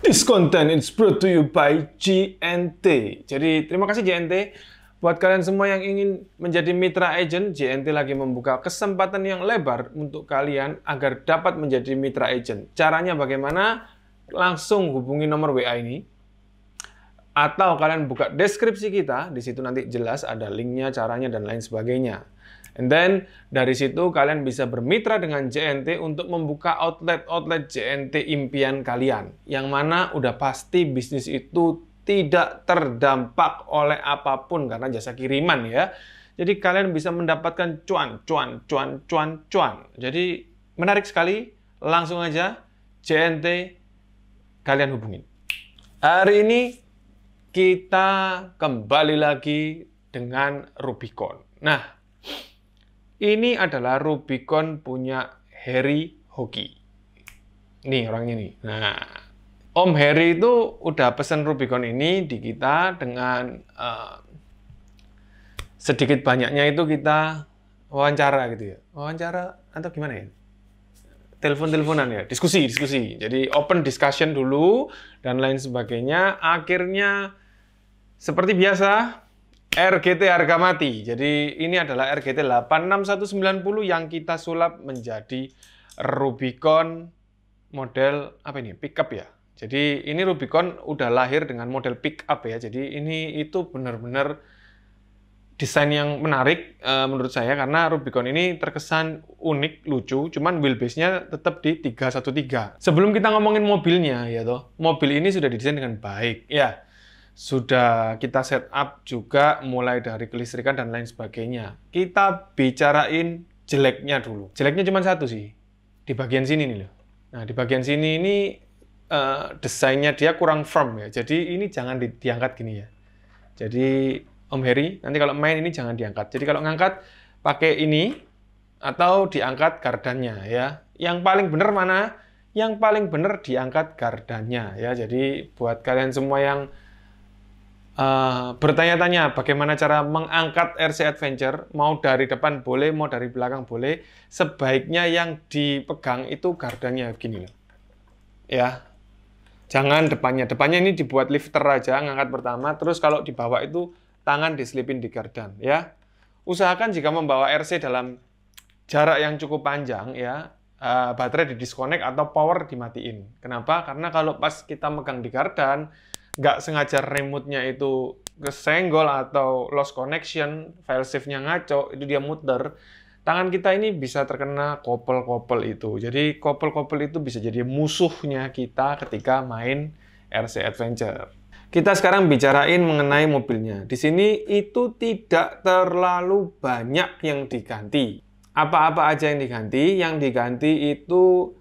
This content is brought to you by JNT. Jadi terima kasih JNT. Buat kalian semua yang ingin menjadi mitra agent, JNT lagi membuka kesempatan yang lebar untuk kalian agar dapat menjadi mitra agent. Caranya bagaimana? Langsung hubungi nomor WA ini. Atau kalian buka deskripsi kita, di situ nanti jelas ada linknya, caranya, dan lain sebagainya. And then, dari situ kalian bisa bermitra dengan JNT untuk membuka outlet-outlet JNT impian kalian. Yang mana udah pasti bisnis itu tidak terdampak oleh apapun karena jasa kiriman ya. Jadi kalian bisa mendapatkan cuan. Jadi menarik sekali, langsung aja JNT kalian hubungin. Hari ini kita kembali lagi dengan Rubicon. Nah, ini adalah Rubicon punya Harry Hoki. Nih orangnya nih. Nah, Om Harry itu udah pesen Rubicon ini di kita dengan sedikit banyaknya itu kita wawancara gitu ya. Wawancara atau gimana ya? Telepon-teleponan ya, diskusi. Jadi open discussion dulu dan lain sebagainya. Akhirnya seperti biasa RGT harga mati. Jadi ini adalah RGT 86190 yang kita sulap menjadi Rubicon model apa ini? Pickup ya. Jadi ini Rubicon udah lahir dengan model pickup ya. Jadi ini itu benar-benar desain yang menarik menurut saya karena Rubicon ini terkesan unik, lucu, cuman wheelbase-nya tetap di 313. Sebelum kita ngomongin mobilnya ya toh, mobil ini sudah didesain dengan baik ya. Sudah kita setup juga mulai dari kelistrikan dan lain sebagainya. Kita bicarain jeleknya dulu. Jeleknya cuma satu sih, di bagian sini nih loh. Nah di bagian sini ini desainnya dia kurang firm ya. Jadi ini jangan diangkat gini ya. Jadi Om Harry, nanti kalau main ini jangan diangkat. Jadi kalau ngangkat pakai ini atau diangkat gardannya ya. Yang paling benar mana? Yang paling benar diangkat gardannya ya. Jadi buat kalian semua yang bertanya-tanya bagaimana cara mengangkat RC Adventure, mau dari depan boleh, mau dari belakang boleh, sebaiknya yang dipegang itu gardannya begini loh. Ya. Jangan depannya. Depannya ini dibuat lifter aja, ngangkat pertama, terus kalau di bawah itu tangan diselipin di gardan ya. Usahakan jika membawa RC dalam jarak yang cukup panjang ya, baterai didisconnect atau power dimatiin. Kenapa? Karena kalau pas kita megang di gardan, nggak sengaja remote-nya itu kesenggol atau lost connection, file save-nya ngaco, itu dia muter, tangan kita ini bisa terkena kopel-kopel itu. Jadi kopel-kopel itu bisa jadi musuhnya kita ketika main RC Adventure. Kita sekarang bicarain mengenai mobilnya. Di sini itu tidak terlalu banyak yang diganti. Apa-apa aja yang diganti? Yang diganti itu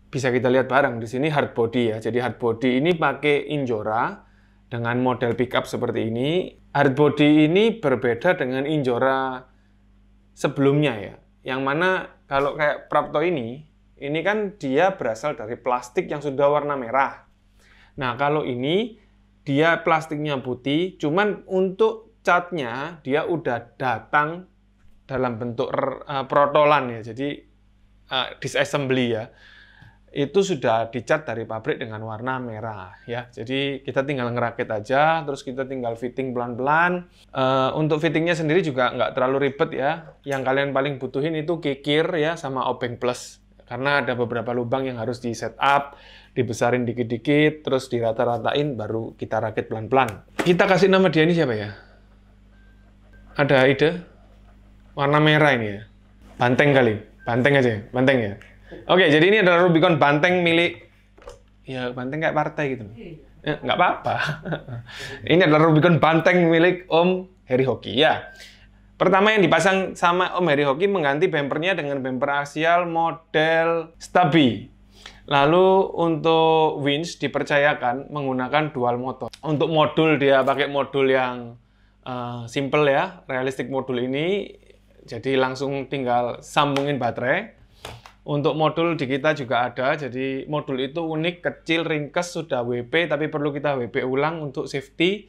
bisa kita lihat bareng di sini hard body ya. Jadi hard body ini pakai Injora dengan model pickup seperti ini. Hard body ini berbeda dengan Injora sebelumnya ya. Yang mana kalau kayak Prapto ini kan dia berasal dari plastik yang sudah warna merah. Nah, kalau ini dia plastiknya putih, cuman untuk catnya dia udah datang dalam bentuk protolan ya. Jadi disassembly ya. Itu sudah dicat dari pabrik dengan warna merah ya. Jadi kita tinggal ngerakit aja, terus kita tinggal fitting pelan-pelan. Untuk fittingnya sendiri juga nggak terlalu ribet ya. Yang kalian paling butuhin itu kikir ya sama obeng plus. Karena ada beberapa lubang yang harus di setup, dibesarin dikit-dikit, terus dirata-ratain, baru kita rakit pelan-pelan. Kita kasih nama dia ini siapa ya? Ada ide? Warna merah ini ya. Banteng kali, banteng aja, banteng ya. Oke, jadi ini adalah Rubicon banteng milik, ya banteng kayak partai gitu. Nggak apa-apa. Ini adalah Rubicon banteng milik Om Harry Hoki ya. Pertama yang dipasang sama Om Harry Hoki mengganti bempernya dengan bemper aksial model Stabi. Lalu untuk winch dipercayakan menggunakan dual motor. Untuk modul dia pakai modul yang simple ya, realistik modul ini. Jadi langsung tinggal sambungin baterai. Untuk modul di kita juga ada, jadi modul itu unik, kecil, ringkes, sudah WP, tapi perlu kita WP ulang untuk safety.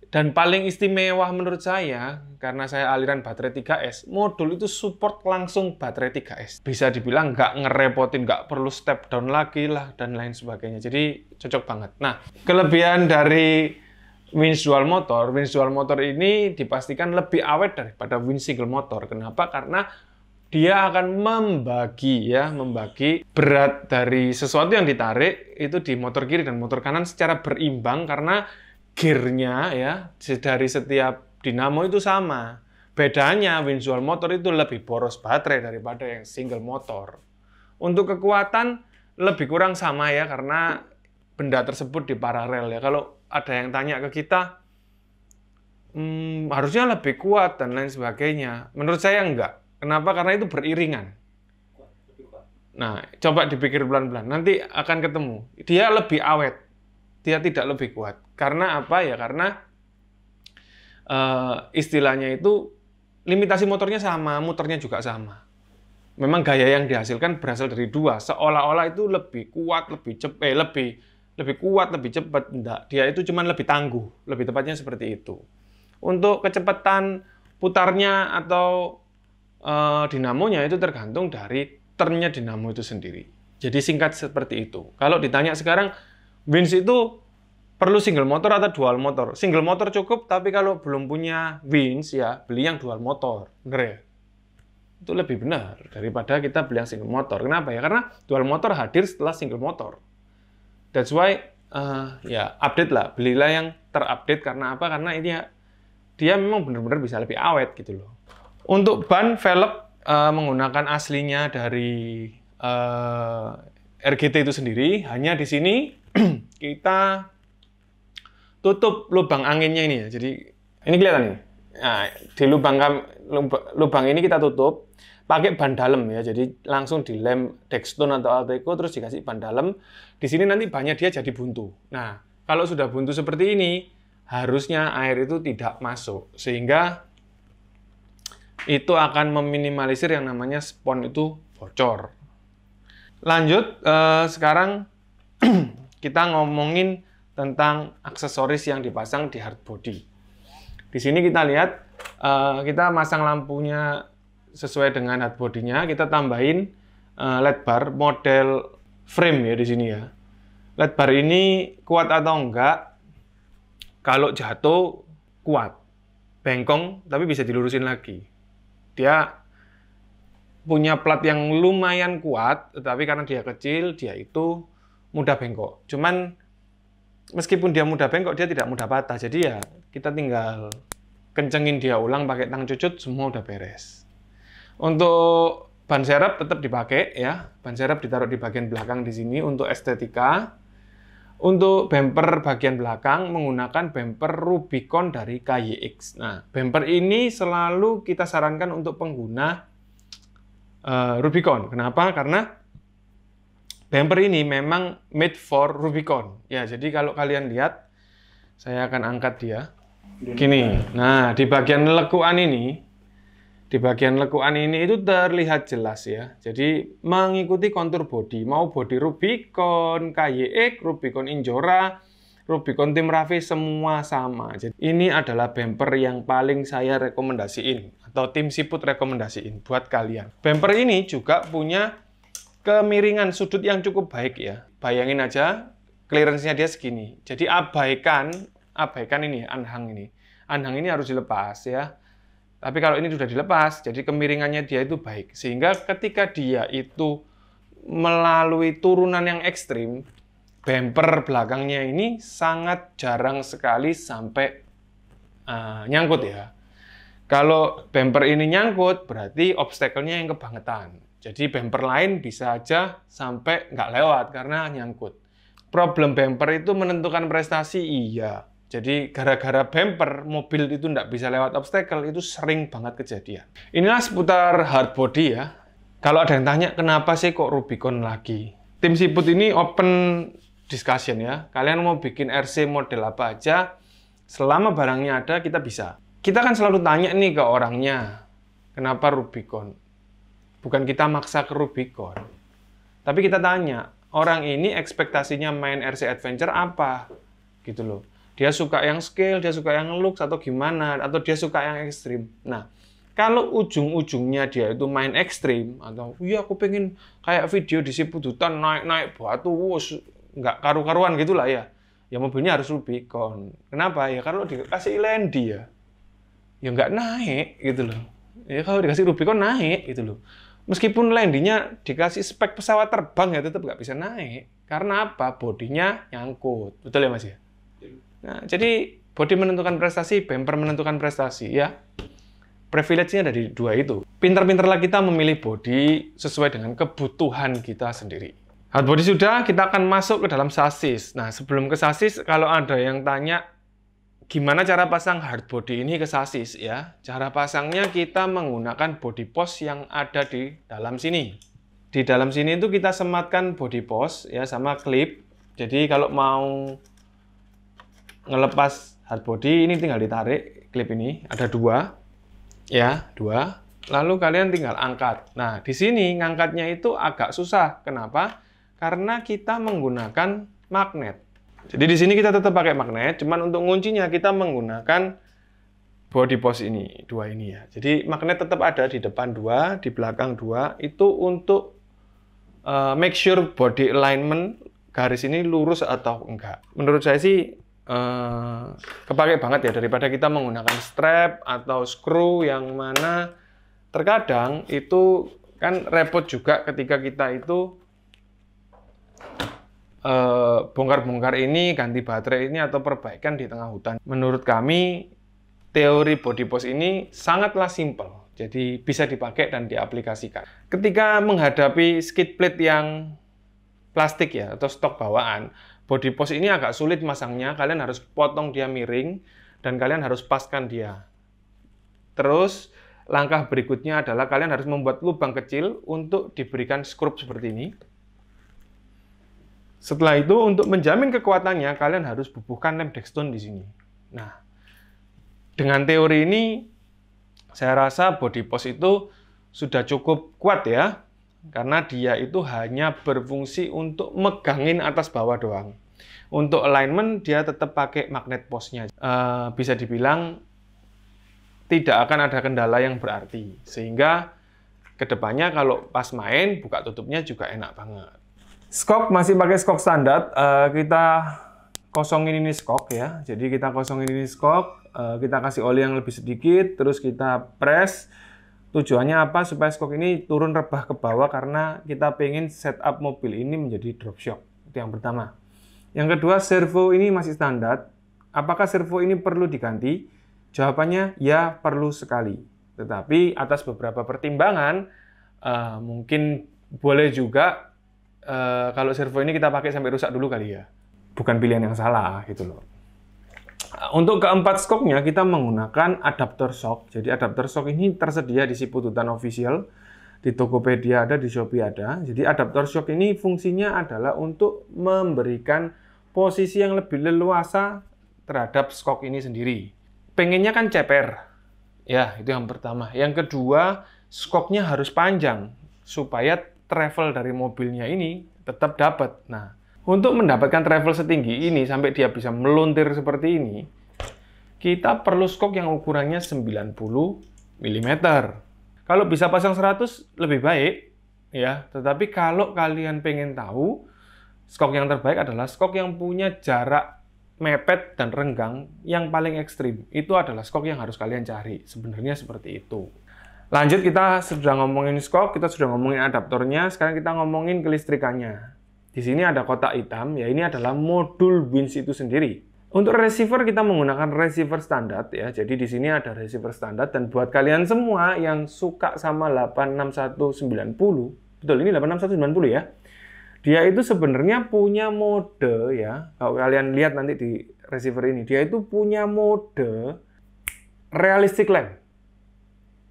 Dan paling istimewa menurut saya, karena saya aliran baterai 3S, modul itu support langsung baterai 3S. Bisa dibilang nggak ngerepotin, nggak perlu step down lagi lah, dan lain sebagainya. Jadi cocok banget. Nah, kelebihan dari winch dual motor ini dipastikan lebih awet daripada winch single motor. Kenapa? Karena dia akan membagi berat dari sesuatu yang ditarik itu di motor kiri dan motor kanan secara berimbang, karena gearnya ya dari setiap dinamo itu sama. Bedanya winch dual motor itu lebih boros baterai daripada yang single motor. Untuk kekuatan lebih kurang sama ya, karena benda tersebut di paralel ya. Kalau ada yang tanya ke kita, harusnya lebih kuat dan lain sebagainya. Menurut saya enggak. Kenapa? Karena itu beriringan. Nah, coba dipikir pelan-pelan. Nanti akan ketemu. Dia lebih awet. Dia tidak lebih kuat. Karena apa ya? Karena istilahnya itu limitasi motornya sama, muternya juga sama. Memang gaya yang dihasilkan berasal dari dua. Seolah-olah itu lebih kuat, lebih cepat, lebih kuat, lebih cepat. Enggak. Dia itu cuma lebih tangguh. Lebih tepatnya seperti itu. Untuk kecepatan putarnya atau dinamonya itu tergantung dari turnnya dinamo itu sendiri. Jadi singkat seperti itu. Kalau ditanya sekarang, winch itu perlu single motor atau dual motor? Single motor cukup, tapi kalau belum punya winch ya beli yang dual motor. Bener ya? Itu lebih benar daripada kita beli yang single motor. Kenapa ya? Karena dual motor hadir setelah single motor. That's why ya update lah. Belilah yang terupdate. Karena apa? Karena ini ya, dia memang benar-benar bisa lebih awet gitu loh. Untuk ban velg menggunakan aslinya dari RGT itu sendiri. Hanya di sini kita tutup lubang anginnya ini ya. Jadi ini kelihatan nih. Nah, di lubang ini kita tutup pakai ban dalam ya. Jadi langsung dilem Dextone atau Alteco terus dikasih ban dalam. Di sini nanti bannya dia jadi buntu. Nah, kalau sudah buntu seperti ini, harusnya air itu tidak masuk sehingga itu akan meminimalisir yang namanya spon itu bocor. Lanjut, sekarang kita ngomongin tentang aksesoris yang dipasang di hardbody. Di sini kita lihat, kita masang lampunya sesuai dengan hardbody-nya, kita tambahin LED bar model frame ya di sini ya. LED bar ini kuat atau enggak? Kalau jatuh kuat, bengkong tapi bisa dilurusin lagi. Dia punya plat yang lumayan kuat, tetapi karena dia kecil, dia itu mudah bengkok. Cuman meskipun dia mudah bengkok, dia tidak mudah patah. Jadi ya kita tinggal kencengin dia ulang pakai tang cucut, semua udah beres. Untuk ban serep tetap dipakai ya. Ban serep ditaruh di bagian belakang di sini untuk estetika. Untuk bumper bagian belakang menggunakan bumper Rubicon dari KYX. Nah, bumper ini selalu kita sarankan untuk pengguna Rubicon. Kenapa? Karena bumper ini memang made for Rubicon. Ya, jadi kalau kalian lihat, saya akan angkat dia. Gini. Nah, di bagian lekuan ini, itu terlihat jelas ya. Jadi mengikuti kontur bodi, mau bodi Rubicon, KYX, Rubicon Injora, Rubicon Tim Raffi, semua sama. Jadi ini adalah bumper yang paling saya rekomendasiin atau tim siput rekomendasiin buat kalian. Bumper ini juga punya kemiringan sudut yang cukup baik ya. Bayangin aja clearance-nya dia segini. Jadi abaikan ini anhang ini. Anhang ini harus dilepas ya. Tapi kalau ini sudah dilepas, jadi kemiringannya dia itu baik. Sehingga ketika dia itu melalui turunan yang ekstrim, bumper belakangnya ini sangat jarang sekali sampai nyangkut ya. Kalau bumper ini nyangkut, berarti obstacle-nya yang kebangetan. Jadi bumper lain bisa aja sampai nggak lewat karena nyangkut. Problem bumper itu menentukan prestasi, iya. Jadi gara-gara bumper, mobil itu nggak bisa lewat obstacle, itu sering banget kejadian. Inilah seputar hardbody ya. Kalau ada yang tanya, kenapa sih kok Rubicon lagi? Tim siput ini open discussion ya. Kalian mau bikin RC model apa aja, selama barangnya ada, kita bisa. Kita kan selalu tanya nih ke orangnya, kenapa Rubicon? Bukan kita maksa ke Rubicon. Tapi kita tanya, orang ini ekspektasinya main RC Adventure apa? Gitu loh. Dia suka yang scale, dia suka yang lux atau gimana, atau dia suka yang ekstrim. Nah, kalau ujung-ujungnya dia itu main ekstrim, atau iya aku pengen kayak video di Sipudutan naik-naik batu, wuss, nggak karu-karuan gitulah ya. Ya mobilnya harus Rubicon. Kenapa? Ya kalau dikasih Landy ya nggak naik gitu loh. Ya kalau dikasih Rubicon naik gitu loh. Meskipun Landy-nya dikasih spek pesawat terbang ya tetap nggak bisa naik. Karena apa? Bodinya nyangkut. Betul ya Mas ya? Nah, jadi body menentukan prestasi, bumper menentukan prestasi ya. Privilege-nya ada di dua itu. Pinter-pinterlah kita memilih body sesuai dengan kebutuhan kita sendiri. Hardbody sudah, kita akan masuk ke dalam sasis. Nah, sebelum ke sasis, kalau ada yang tanya gimana cara pasang hardbody ini ke sasis ya. Cara pasangnya kita menggunakan body post yang ada di dalam sini. Di dalam sini itu kita sematkan body post ya sama klip. Jadi kalau mau ngelepas hardbody ini tinggal ditarik klip ini, ada dua. Ya, dua. Lalu kalian tinggal angkat. Nah, di sini ngangkatnya itu agak susah. Kenapa? Karena kita menggunakan magnet. Jadi di sini kita tetap pakai magnet, cuman untuk nguncinya kita menggunakan body post ini, dua ini ya. Jadi magnet tetap ada di depan dua, di belakang dua. Itu untuk make sure body alignment garis ini lurus atau enggak. Menurut saya sih kepake banget ya daripada kita menggunakan strap atau screw yang mana terkadang itu kan repot juga ketika kita itu bongkar-bongkar ini, ganti baterai ini atau perbaikan di tengah hutan. Menurut kami teori body post ini sangatlah simple, jadi bisa dipakai dan diaplikasikan. Ketika menghadapi skid plate yang plastik ya atau stok bawaan, body post ini agak sulit masangnya, kalian harus potong dia miring, dan kalian harus paskan dia. Terus, langkah berikutnya adalah kalian harus membuat lubang kecil untuk diberikan skrup seperti ini. Setelah itu, untuk menjamin kekuatannya, kalian harus bubuhkan lem Dextone di sini. Nah, dengan teori ini, saya rasa body post itu sudah cukup kuat ya. Karena dia itu hanya berfungsi untuk megangin atas bawah doang. Untuk alignment dia tetap pakai magnet postnya. Bisa dibilang tidak akan ada kendala yang berarti. Sehingga kedepannya kalau pas main buka tutupnya juga enak banget. Skok masih pakai skok standar. Kita kosongin ini skok ya. Jadi kita kosongin ini skok. Kita kasih oli yang lebih sedikit. Terus kita press. Tujuannya apa? Supaya skok ini turun rebah ke bawah karena kita pengen setup mobil ini menjadi drop shock. Itu yang pertama. Yang kedua, servo ini masih standar. Apakah servo ini perlu diganti? Jawabannya ya, perlu sekali. Tetapi atas beberapa pertimbangan, mungkin boleh juga kalau servo ini kita pakai sampai rusak dulu kali ya. Bukan pilihan yang salah gitu loh. Untuk keempat skoknya kita menggunakan adapter shock. Jadi adapter shock ini tersedia di Sipudutan Official, di Tokopedia ada, di Shopee ada. Jadi adapter shock ini fungsinya adalah untuk memberikan posisi yang lebih leluasa terhadap skok ini sendiri. Pengennya kan ceper. Ya, itu yang pertama. Yang kedua, skoknya harus panjang supaya travel dari mobilnya ini tetap dapat. Nah, untuk mendapatkan travel setinggi ini, sampai dia bisa meluntir seperti ini, kita perlu skok yang ukurannya 90 mm. Kalau bisa pasang 100, lebih baik. Ya, tetapi kalau kalian pengen tahu, skok yang terbaik adalah skok yang punya jarak mepet dan renggang yang paling ekstrim. Itu adalah skok yang harus kalian cari. Sebenarnya seperti itu. Lanjut, kita sudah ngomongin skok, kita sudah ngomongin adaptornya, sekarang kita ngomongin kelistrikannya. Di sini ada kotak hitam, ya ini adalah modul winch itu sendiri. Untuk receiver kita menggunakan receiver standar ya. Jadi di sini ada receiver standar, dan buat kalian semua yang suka sama 86190, betul ini 86190 ya. Dia itu sebenarnya punya mode ya. Kalau kalian lihat nanti di receiver ini, dia itu punya mode realistic lamp.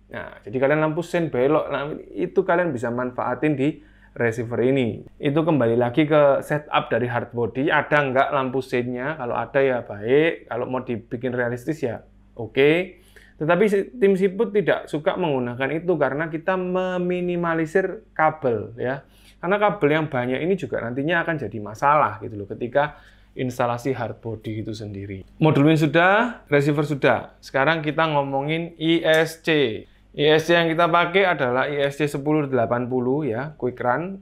Nah, jadi kalian lampu sen belok, nah, itu kalian bisa manfaatin di receiver ini. Itu kembali lagi ke setup dari hardbody, ada nggak lampu sennya? Kalau ada ya baik, kalau mau dibikin realistis ya oke. Tetapi tim Siput tidak suka menggunakan itu karena kita meminimalisir kabel ya. Karena kabel yang banyak ini juga nantinya akan jadi masalah gitu loh ketika instalasi hardbody itu sendiri. Modul wing sudah, receiver sudah. Sekarang kita ngomongin ISC. ISC yang kita pakai adalah ISC 1080 ya, quick run.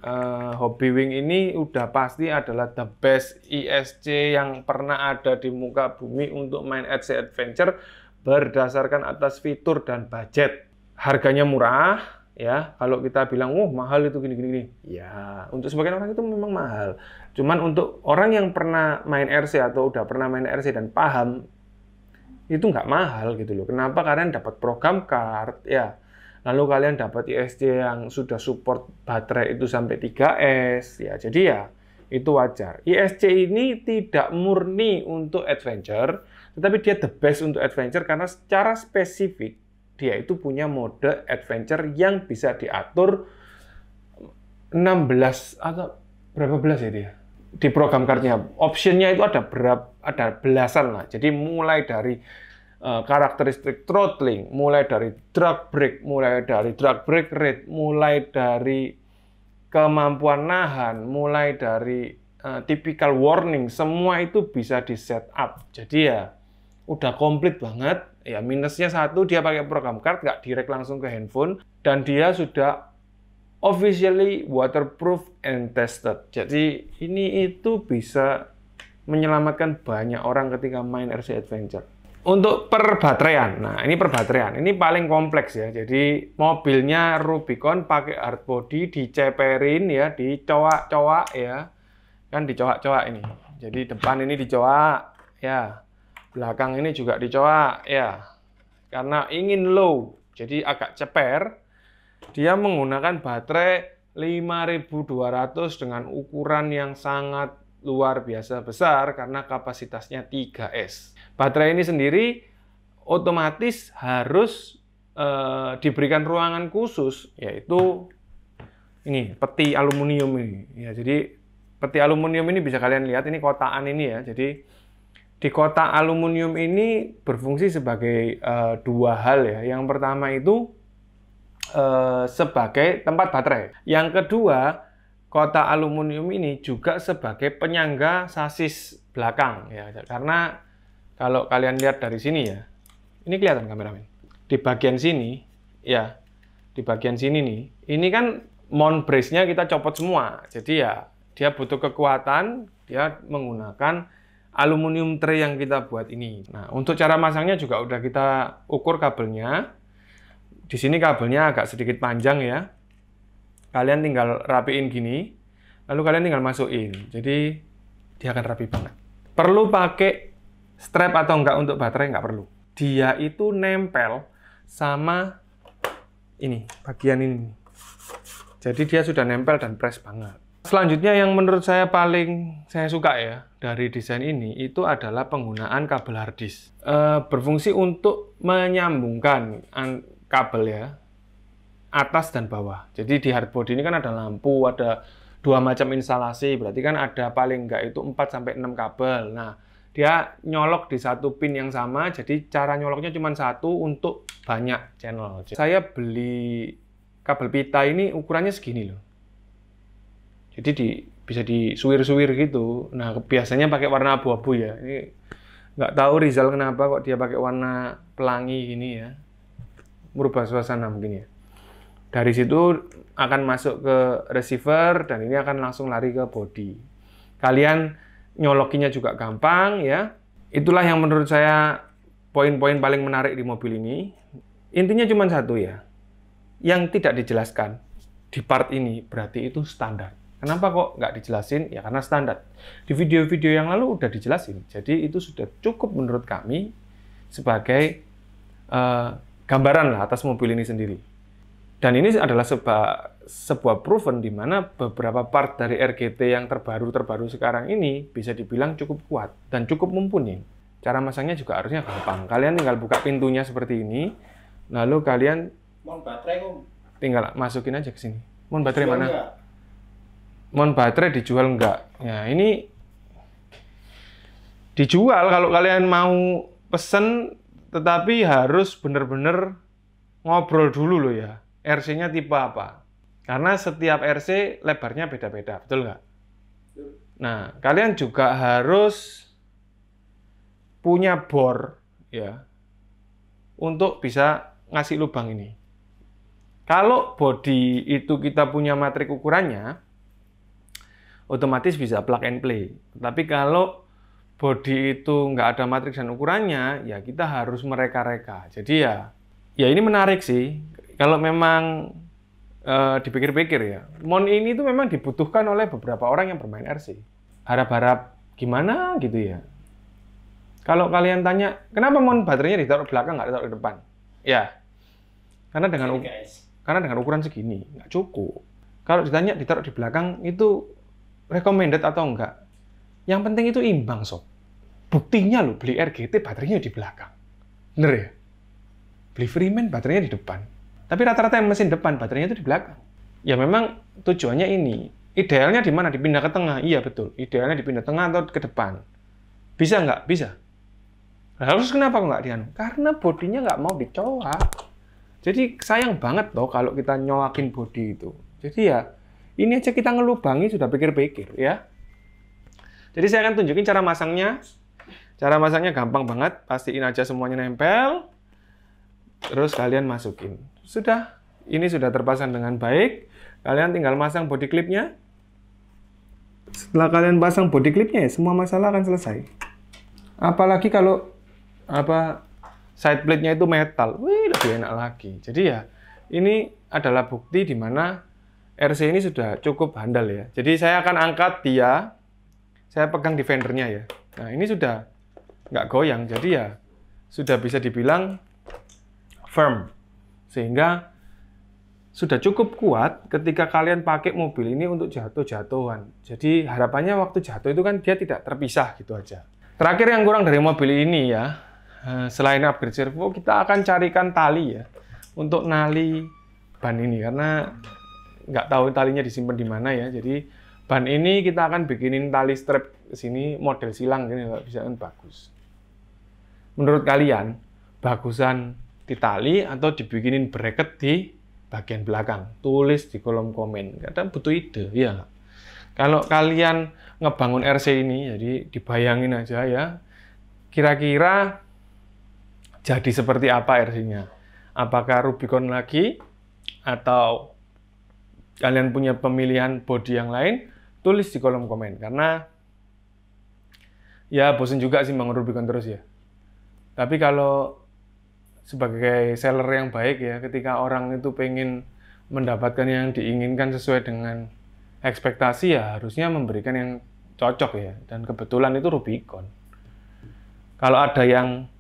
Hobbywing ini udah pasti adalah the best ISC yang pernah ada di muka bumi untuk main RC Adventure berdasarkan atas fitur dan budget. Harganya murah ya. Kalau kita bilang, mahal itu gini-gini. Ya, untuk sebagian orang itu memang mahal. Cuman untuk orang yang pernah main RC atau udah pernah main RC dan paham, itu nggak mahal gitu loh. Kenapa? Kalian dapat program card ya. Lalu kalian dapat ISC yang sudah support baterai itu sampai 3S ya. Jadi ya itu wajar. ISC ini tidak murni untuk adventure, tetapi dia the best untuk adventure karena secara spesifik dia itu punya mode adventure yang bisa diatur 16 atau berapa belas ya dia? Di program cardnya, optionnya itu ada belasan lah. Jadi mulai dari karakteristik throttling, mulai dari drag brake, mulai dari drag brake rate, mulai dari kemampuan nahan, mulai dari typical warning, semua itu bisa di setup. Jadi ya udah komplit banget. Ya minusnya satu, dia pakai program card, nggak direct langsung ke handphone, dan dia sudah officially waterproof and tested. Jadi ini itu bisa menyelamatkan banyak orang ketika main RC Adventure. Untuk perbateraian, nah ini perbateraian, ini paling kompleks ya. Jadi mobilnya Rubicon pakai hardbody, diceperin ya, dicowak-cowak ya, kan dicowak-cowak ini. Jadi depan ini dicowak ya, belakang ini juga dicowak ya. Karena ingin low, jadi agak ceper. Dia menggunakan baterai 5200 dengan ukuran yang sangat luar biasa besar karena kapasitasnya 3S. Baterai ini sendiri otomatis harus diberikan ruangan khusus, yaitu ini peti aluminium ini. Ya, jadi peti aluminium ini bisa kalian lihat, ini kotakan ini ya. Jadi di kotak aluminium ini berfungsi sebagai dua hal ya. Yang pertama itu sebagai tempat baterai. Yang kedua, kotak aluminium ini juga sebagai penyangga sasis belakang ya. Karena kalau kalian lihat dari sini ya, ini kelihatan kameramen. Di bagian sini ya, di bagian sini nih, ini kan mount brace-nya kita copot semua. Jadi ya dia butuh kekuatan, dia menggunakan aluminium tray yang kita buat ini. Nah, untuk cara masangnya juga udah kita ukur kabelnya. Di sini kabelnya agak sedikit panjang ya. Kalian tinggal rapiin gini, lalu kalian tinggal masukin. Jadi dia akan rapi banget. Perlu pakai strap atau enggak untuk baterai? Enggak perlu. Dia itu nempel sama ini, bagian ini. Jadi dia sudah nempel dan press banget. Selanjutnya yang menurut saya paling saya suka ya dari desain ini itu adalah penggunaan kabel hard disk. Berfungsi untuk menyambungkan kabel ya, atas dan bawah. Jadi di hardbody ini kan ada lampu, ada dua macam instalasi, berarti kan ada paling enggak itu 4-6 kabel. Nah, dia nyolok di satu pin yang sama, jadi cara nyoloknya cuma satu untuk banyak channel. Saya beli kabel pita ini ukurannya segini loh. Jadi bisa disuwir-suwir gitu. Nah, biasanya pakai warna abu-abu ya. Ini nggak tahu Rizal kenapa kok dia pakai warna pelangi gini ya. Merubah suasana mungkin ya. Dari situ akan masuk ke receiver dan ini akan langsung lari ke body. Kalian nyolokinya juga gampang ya. Itulah yang menurut saya poin-poin paling menarik di mobil ini. Intinya cuma satu ya. Yang tidak dijelaskan di part ini berarti itu standar. Kenapa kok nggak dijelasin? Ya karena standar. Di video-video yang lalu udah dijelasin. Jadi itu sudah cukup menurut kami sebagai gambaran lah atas mobil ini sendiri. Dan ini adalah sebuah proven di mana beberapa part dari RGT yang terbaru sekarang ini bisa dibilang cukup kuat dan cukup mumpuni. Cara masangnya juga harusnya gampang. Kalian tinggal buka pintunya seperti ini, lalu kalian tinggal masukin aja ke sini. Mon baterai mana? Mon baterai dijual enggak? Ya ini dijual kalau kalian mau pesen, tetapi harus benar-benar ngobrol dulu loh ya. RC-nya tipe apa? Karena setiap RC lebarnya beda-beda, betul nggak? Nah, kalian juga harus punya bor ya untuk bisa ngasih lubang ini. Kalau body itu kita punya matrik ukurannya, otomatis bisa plug and play. Tapi kalau body itu nggak ada matrik dan ukurannya, ya kita harus mereka-reka. Jadi ya ini menarik sih. Kalau memang dipikir-pikir ya, mon ini tuh memang dibutuhkan oleh beberapa orang yang bermain RC. Harap-harap gimana gitu ya. Kalau kalian tanya, kenapa mon baterainya ditaruh belakang nggak ditaruh di depan? Ya, karena dengan ukuran segini nggak cukup. Kalau ditanya ditaruh di belakang itu recommended atau enggak? Yang penting itu imbang sob. Buktinya lo beli RGT baterainya di belakang, bener ya? Beli Freeman baterainya di depan. Tapi rata-rata yang mesin depan baterainya itu di belakang. Ya memang tujuannya ini. Idealnya di mana? Dipindah ke tengah. Iya betul. Idealnya dipindah tengah atau ke depan. Bisa nggak? Bisa. Nah, harus kenapa kok nggak dianu? Karena bodinya nggak mau dicoak. Jadi sayang banget loh kalau kita nyoakin bodi itu. Jadi ya ini aja kita ngelubangi sudah pikir-pikir ya. Jadi saya akan tunjukin cara masangnya. Cara masangnya gampang banget. Pastiin aja semuanya nempel. Terus kalian masukin. Sudah. Ini sudah terpasang dengan baik. Kalian tinggal masang body clipnya. Setelah kalian pasang body clipnya ya semua masalah akan selesai. Apalagi kalau side plate-nya itu metal, wih lebih enak lagi. Jadi ya ini adalah bukti di mana RC ini sudah cukup handal ya. Jadi saya akan angkat dia, saya pegang defendernya ya. Nah ini sudah nggak goyang, jadi ya sudah bisa dibilang firm. Sehingga sudah cukup kuat ketika kalian pakai mobil ini untuk jatuh-jatuhan. Jadi harapannya waktu jatuh itu kan dia tidak terpisah gitu aja. Terakhir yang kurang dari mobil ini ya, selain upgrade servo, kita akan carikan tali ya untuk nali ban ini karena nggak tahu talinya disimpan di mana ya. Jadi ban ini kita akan bikinin tali strap ke sini model silang gini nggak bisa kan bagus. Menurut kalian bagusan ditali atau dibikinin bracket di bagian belakang? Tulis di kolom komen. Kadang butuh ide ya. Kalau kalian ngebangun RC ini, jadi dibayangin aja ya. Kira-kira jadi seperti apa RC-nya? Apakah Rubicon lagi? Atau kalian punya pemilihan bodi yang lain? Tulis di kolom komen. Karena ya bosen juga sih bangun Rubicon terus ya. Tapi kalau sebagai seller yang baik ya, ketika orang itu pengen mendapatkan yang diinginkan sesuai dengan ekspektasi ya harusnya memberikan yang cocok ya. Dan kebetulan itu Rubicon. Kalau ada yang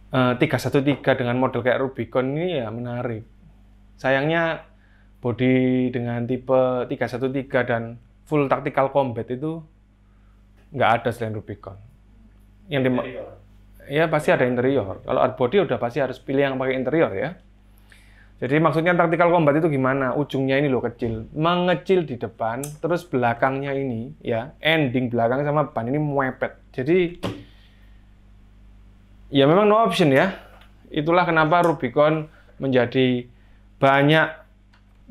313 dengan model kayak Rubicon ini ya menarik. Sayangnya bodi dengan tipe 313 dan full tactical combat itu nggak ada selain Rubicon. Yang ya pasti ada interior. Kalau hard body udah pasti harus pilih yang pakai interior ya. Jadi maksudnya tactical combat itu gimana? Ujungnya ini loh kecil, mengecil di depan, terus belakangnya ini ya, ending belakang sama ban ini mepet. Jadi ya memang no option ya. Itulah kenapa Rubicon menjadi banyak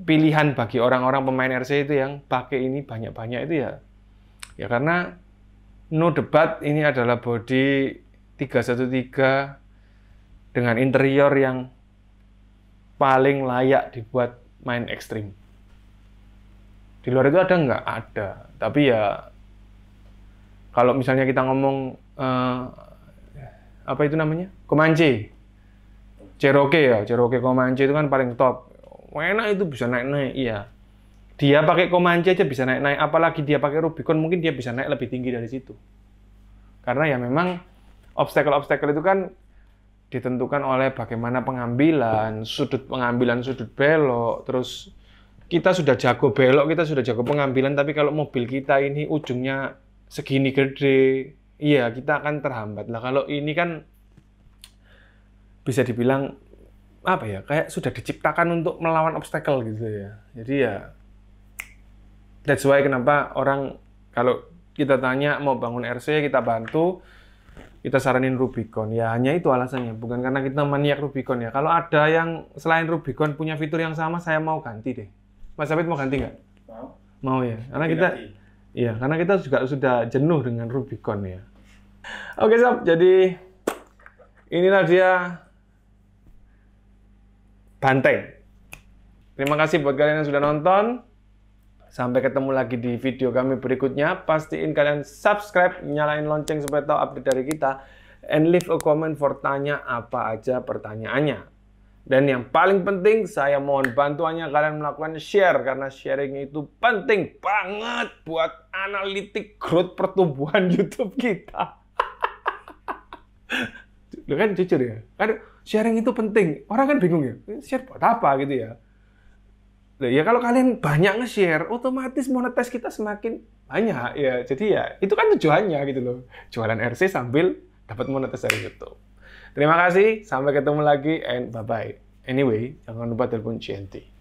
pilihan bagi orang-orang pemain RC itu yang pakai ini banyak-banyak itu ya. Ya karena no debat ini adalah body 313 dengan interior yang paling layak dibuat main ekstrim. Di luar itu ada nggak? Ada. Tapi ya kalau misalnya kita ngomong apa itu namanya? Comanche. Cherokee ya, Cherokee Comanche itu kan paling top. Enak itu bisa naik-naik, iya. Dia pakai Comanche aja bisa naik-naik, apalagi dia pakai Rubicon mungkin dia bisa naik lebih tinggi dari situ. Karena ya memang obstacle-obstacle itu kan ditentukan oleh bagaimana pengambilan, sudut belok, terus kita sudah jago belok, kita sudah jago pengambilan, tapi kalau mobil kita ini ujungnya segini gede, iya kita akan terhambat. Lah kalau ini kan bisa dibilang apa ya, kayak sudah diciptakan untuk melawan obstacle gitu ya. Jadi ya that's why kenapa orang kalau kita tanya mau bangun RC, kita bantu, kita saranin Rubicon. Ya hanya itu alasannya, bukan karena kita maniak Rubicon ya. Kalau ada yang selain Rubicon punya fitur yang sama, saya mau ganti deh. Mas Abid mau ganti nggak? Mau. Mau ya, karena kita Iya, karena kita juga sudah jenuh dengan Rubicon ya. Oke sob, jadi inilah dia banteng. Terima kasih buat kalian yang sudah nonton. Sampai ketemu lagi di video kami berikutnya. Pastiin kalian subscribe, nyalain lonceng supaya tahu update dari kita. And leave a comment for tanya apa aja pertanyaannya. Dan yang paling penting, saya mohon bantuannya kalian melakukan share. Karena sharing itu penting banget buat analitik growth pertumbuhan YouTube kita. Loh kan jujur ya, kan sharing itu penting. Orang kan bingung ya, share buat apa gitu ya. Loh, ya kalau kalian banyak nge-share, otomatis monetis kita semakin banyak. Ya, jadi ya itu kan tujuannya gitu loh. Jualan RC sambil dapat monetis dari YouTube. Terima kasih, sampai ketemu lagi, and bye-bye. Anyway, jangan lupa telepon GNT.